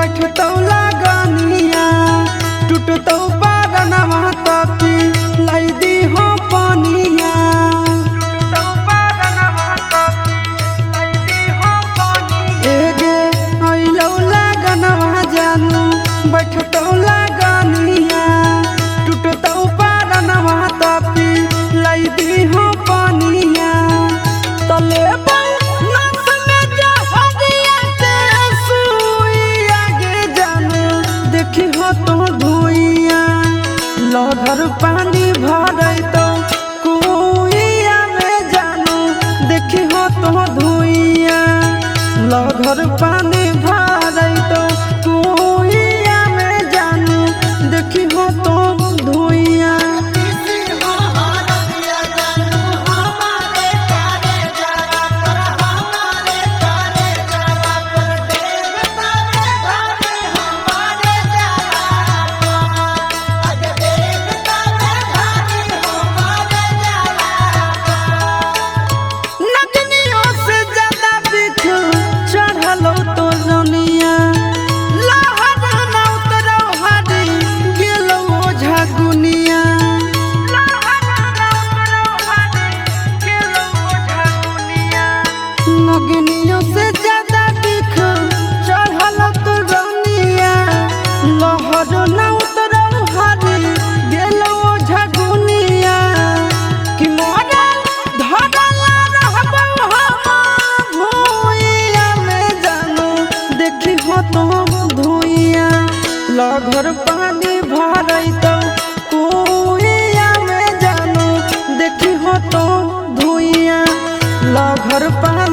बैठतौ लगनिया टूटतौ बारनवा तपी लाई दी हो पानिया एगे अइलौ लगनवा जानू बैठतौ लगनिया टूटतौ बारनवा तपी लाई दी हो पानिया तले तो धुइया लहर पानी भरई तो कुइया में जानू देखी हो तो धुइया लहर पानी भरई तो कुइया में जानू देखी हो तो धुइया नगनियों से ज्यादा दिख चढ़ल तो रनिया लहर न उतरौ हरी गेलो झगुनिया कि मोरा धरल रहबौ हम भुइया में जानू देखी हो तो धुइया लहर पानी भरई तो कुइया में जानू देखी हो तो धुइया लहर पानी